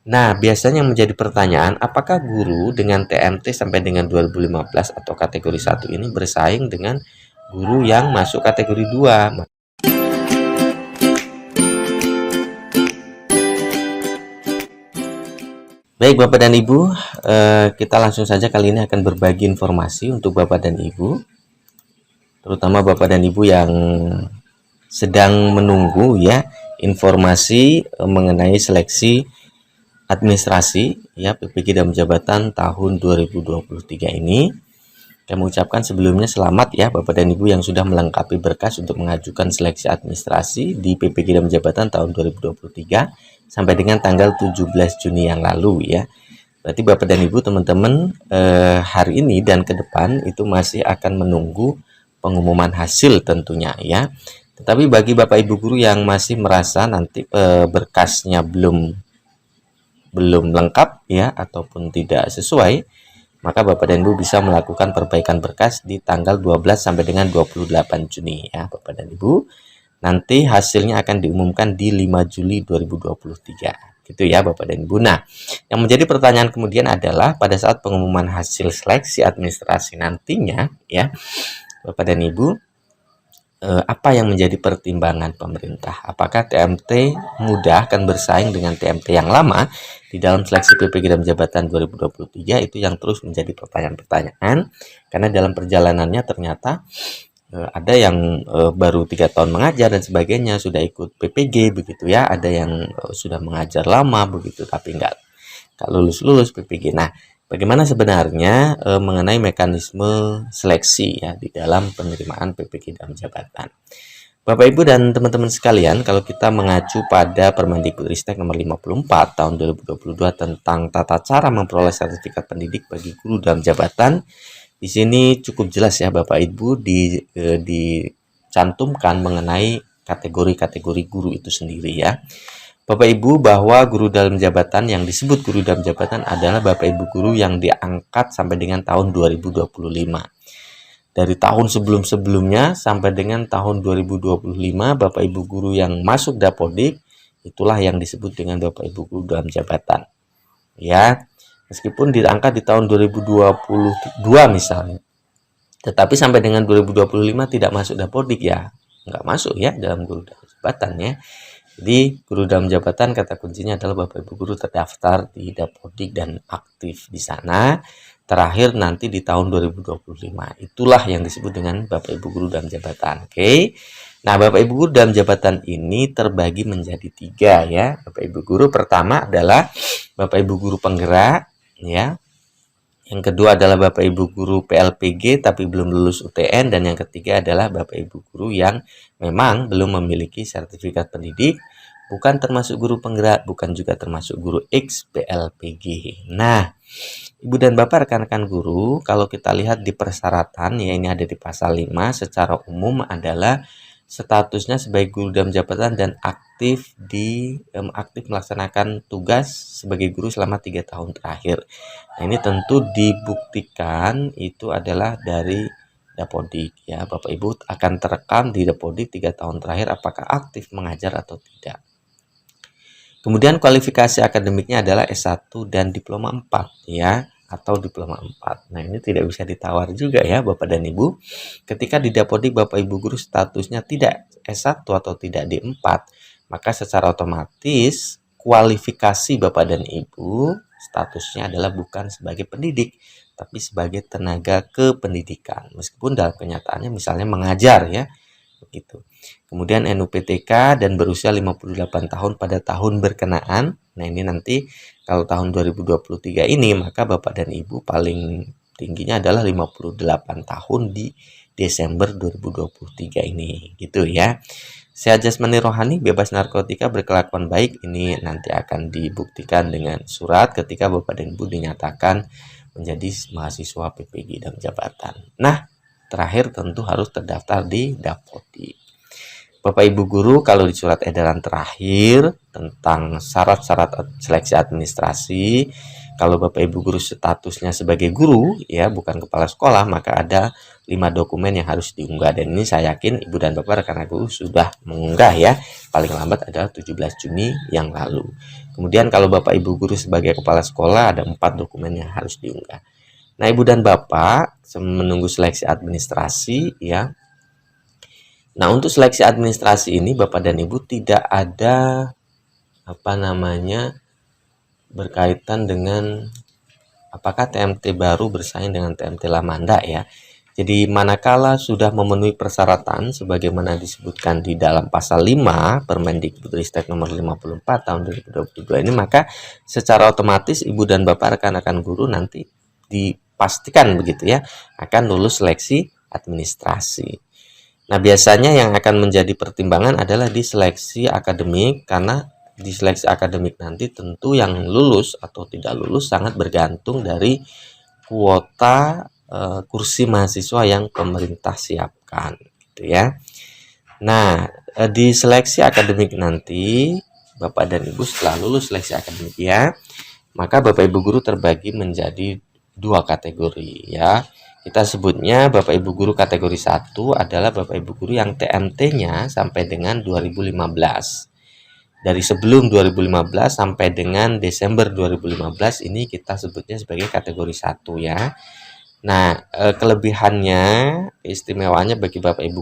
Nah, biasanya yang menjadi pertanyaan, apakah guru dengan TMT sampai dengan 2015 atau kategori 1 ini bersaing dengan guru yang masuk kategori 2? Baik Bapak dan Ibu, kita langsung saja kali ini akan berbagi informasi untuk Bapak dan Ibu, terutama Bapak dan Ibu yang sedang menunggu ya informasi mengenai seleksi administrasi ya PPG dan Jabatan tahun 2023 ini. Kami ucapkan sebelumnya selamat ya Bapak dan Ibu yang sudah melengkapi berkas untuk mengajukan seleksi administrasi di PPG dan Jabatan tahun 2023 sampai dengan tanggal 17 Juni yang lalu ya. Berarti Bapak dan Ibu teman-teman hari ini dan ke depan itu masih akan menunggu pengumuman hasil tentunya ya. Tetapi bagi Bapak Ibu guru yang masih merasa nanti berkasnya belum lengkap ya ataupun tidak sesuai, maka Bapak dan Ibu bisa melakukan perbaikan berkas di tanggal 12 sampai dengan 28 Juni ya Bapak dan Ibu. Nanti hasilnya akan diumumkan di 5 Juli 2023. Gitu ya Bapak dan Ibu. Nah, yang menjadi pertanyaan kemudian adalah pada saat pengumuman hasil seleksi administrasi nantinya ya Bapak dan Ibu, apa yang menjadi pertimbangan pemerintah? Apakah TMT mudah akan bersaing dengan TMT yang lama di dalam seleksi PPG dan Jabatan 2023? Itu yang terus menjadi pertanyaan-pertanyaan karena dalam perjalanannya ternyata ada yang baru 3 tahun mengajar dan sebagainya sudah ikut PPG begitu ya, ada yang sudah mengajar lama begitu tapi nggak lulus PPG. Nah, bagaimana sebenarnya mengenai mekanisme seleksi ya di dalam penerimaan PPG dan jabatan? Bapak Ibu dan teman-teman sekalian, kalau kita mengacu pada Permendikbudristek nomor 54 tahun 2022 tentang tata cara memperoleh sertifikat pendidik bagi guru dalam jabatan, di sini cukup jelas ya Bapak Ibu dicantumkan mengenai kategori-kategori guru itu sendiri ya. Bapak Ibu bahwa guru dalam jabatan yang disebut guru dalam jabatan adalah Bapak Ibu guru yang diangkat sampai dengan tahun 2025. Dari tahun sebelum-sebelumnya sampai dengan tahun 2025 Bapak Ibu guru yang masuk Dapodik itulah yang disebut dengan Bapak Ibu guru dalam jabatan. Ya, meskipun diangkat di tahun 2022 misalnya. Tetapi sampai dengan 2025 tidak masuk Dapodik ya. Enggak masuk ya dalam guru dalam jabatan ya. Jadi guru dalam jabatan kata kuncinya adalah Bapak Ibu guru terdaftar di Dapodik dan aktif di sana terakhir nanti di tahun 2025. Itulah yang disebut dengan Bapak Ibu guru dalam jabatan. Oke. Nah, Bapak Ibu guru dalam jabatan ini terbagi menjadi 3 ya. Bapak Ibu guru pertama adalah Bapak Ibu guru penggerak ya. Yang kedua adalah Bapak Ibu guru PLPG tapi belum lulus UTN, dan yang ketiga adalah Bapak Ibu guru yang memang belum memiliki sertifikat pendidik, bukan termasuk guru penggerak, bukan juga termasuk guru X PLPG. Nah, Ibu dan Bapak rekan-rekan guru, kalau kita lihat di persyaratan ya ini ada di pasal 5 secara umum adalah statusnya sebagai guru dalam jabatan dan aktif melaksanakan tugas sebagai guru selama 3 tahun terakhir. Nah, ini tentu dibuktikan itu adalah dari Dapodik ya. Bapak Ibu akan terekam di Dapodik 3 tahun terakhir apakah aktif mengajar atau tidak. Kemudian kualifikasi akademiknya adalah S1 dan diploma 4 ya, atau diploma 4. Nah, ini tidak bisa ditawar juga ya Bapak dan Ibu. Ketika di Dapodik Bapak Ibu guru statusnya tidak S1 atau tidak D4, maka secara otomatis kualifikasi Bapak dan Ibu statusnya adalah bukan sebagai pendidik, tapi sebagai tenaga kependidikan. Meskipun dalam kenyataannya misalnya mengajar ya, begitu. Kemudian NUPTK dan berusia 58 tahun pada tahun berkenaan. Nah, ini nanti kalau tahun 2023 ini maka Bapak dan Ibu paling tingginya adalah 58 tahun di Desember 2023 ini gitu ya. Sehat jasmani rohani, bebas narkotika, berkelakuan baik, ini nanti akan dibuktikan dengan surat ketika Bapak dan Ibu dinyatakan menjadi mahasiswa PPG dan jabatan. Nah, terakhir tentu harus terdaftar di Dapodik. Bapak Ibu guru kalau di surat edaran terakhir tentang syarat-syarat seleksi administrasi Kalau Bapak Ibu guru statusnya sebagai guru ya, bukan kepala sekolah, maka ada 5 dokumen yang harus diunggah, dan ini saya yakin Ibu dan Bapak rekan guru sudah mengunggah ya, paling lambat adalah 17 Juni yang lalu. Kemudian kalau Bapak Ibu guru sebagai kepala sekolah ada 4 dokumen yang harus diunggah. Nah, Ibu dan Bapak menunggu seleksi administrasi ya. Nah, untuk seleksi administrasi ini Bapak dan Ibu tidak ada berkaitan dengan apakah TMT baru bersaing dengan TMT lama, enggak ya. Jadi manakala sudah memenuhi persyaratan sebagaimana disebutkan di dalam pasal 5 Permendikbudristek nomor 54 tahun 2022 ini, maka secara otomatis Ibu dan Bapak rekan-rekan guru nanti dipastikan begitu ya akan lulus seleksi administrasi. Nah, biasanya yang akan menjadi pertimbangan adalah di seleksi akademik, karena di seleksi akademik nanti tentu yang lulus atau tidak lulus sangat bergantung dari kuota kursi mahasiswa yang pemerintah siapkan gitu ya. Nah, di seleksi akademik nanti Bapak dan Ibu setelah lulus seleksi akademik ya, maka Bapak Ibu guru terbagi menjadi 2 kategori ya. Kita sebutnya Bapak Ibu guru kategori 1 adalah Bapak Ibu guru yang TMT-nya sampai dengan 2015. Dari sebelum 2015 sampai dengan Desember 2015 ini kita sebutnya sebagai kategori 1 ya. Nah, kelebihannya, keistimewaannya bagi Bapak Ibu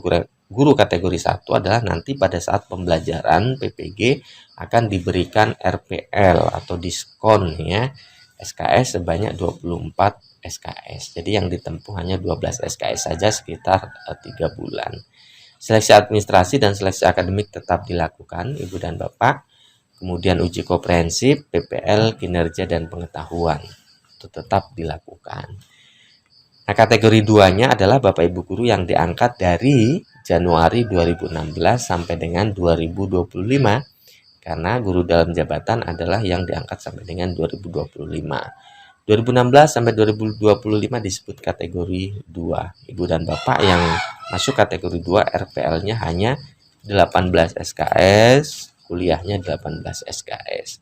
guru kategori 1 adalah nanti pada saat pembelajaran PPG akan diberikan RPL atau diskon ya, SKS sebanyak 24 SKS. Jadi yang ditempuh hanya 12 SKS saja sekitar 3 bulan. Seleksi administrasi dan seleksi akademik tetap dilakukan Ibu dan Bapak. Kemudian uji komprehensif, PPL, kinerja dan pengetahuan itu tetap dilakukan. Nah, kategori 2-nya adalah Bapak Ibu guru yang diangkat dari Januari 2016 sampai dengan 2025. Karena guru dalam jabatan adalah yang diangkat sampai dengan 2025. 2016 sampai 2025 disebut kategori 2. Ibu dan Bapak yang masuk kategori 2 RPL-nya hanya 18 SKS, kuliahnya 18 SKS.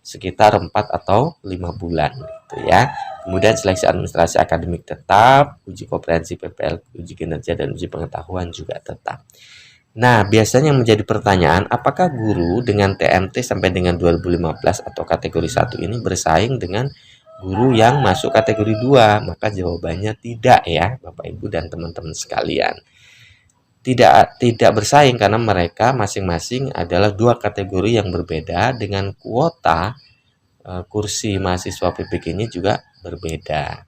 Sekitar 4 atau 5 bulan gitu ya. Kemudian seleksi administrasi akademik tetap, uji komprehensif PPL, uji kinerja dan uji pengetahuan juga tetap. Nah, biasanya yang menjadi pertanyaan, apakah guru dengan TMT sampai dengan 2015 atau kategori 1 ini bersaing dengan guru yang masuk kategori 2? Maka jawabannya tidak ya, Bapak Ibu dan teman-teman sekalian. Tidak bersaing karena mereka masing-masing adalah 2 kategori yang berbeda dengan kuota kursi mahasiswa PPG ini juga berbeda.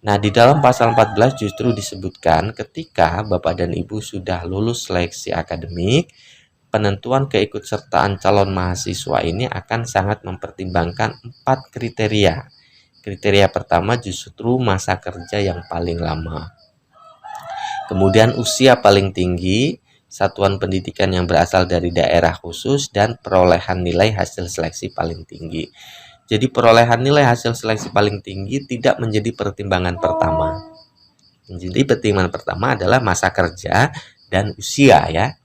Nah, di dalam pasal 14 justru disebutkan ketika Bapak dan Ibu sudah lulus seleksi akademik, penentuan keikutsertaan calon mahasiswa ini akan sangat mempertimbangkan 4 kriteria. Kriteria pertama justru masa kerja yang paling lama. Kemudian usia paling tinggi, satuan pendidikan yang berasal dari daerah khusus, dan perolehan nilai hasil seleksi paling tinggi. Jadi perolehan nilai hasil seleksi paling tinggi tidak menjadi pertimbangan pertama. Jadi pertimbangan pertama adalah masa kerja dan usia ya.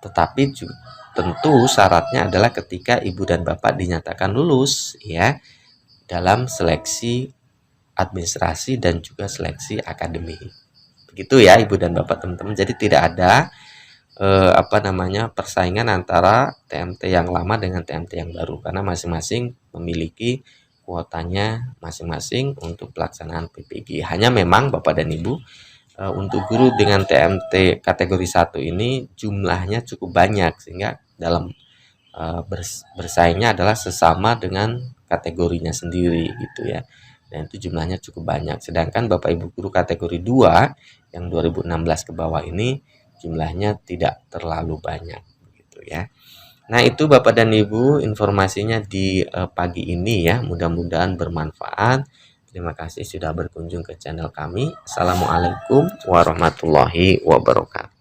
Tetapi tentu syaratnya adalah ketika Ibu dan Bapak dinyatakan lulus ya dalam seleksi administrasi dan juga seleksi akademik. Begitu ya Ibu dan Bapak teman-teman. Jadi tidak ada persaingan antara TMT yang lama dengan TMT yang baru, karena masing-masing memiliki kuotanya masing-masing untuk pelaksanaan PPG. Hanya memang Bapak dan Ibu untuk guru dengan TMT kategori 1 ini jumlahnya cukup banyak, sehingga dalam bersaingnya adalah sesama dengan kategorinya sendiri gitu ya. Dan itu jumlahnya cukup banyak. Sedangkan Bapak Ibu guru kategori 2 yang 2016 ke bawah ini jumlahnya tidak terlalu banyak gitu ya. Nah, itu Bapak dan Ibu informasinya di pagi ini ya. Mudah-mudahan bermanfaat. Terima kasih sudah berkunjung ke channel kami. Assalamualaikum warahmatullahi wabarakatuh.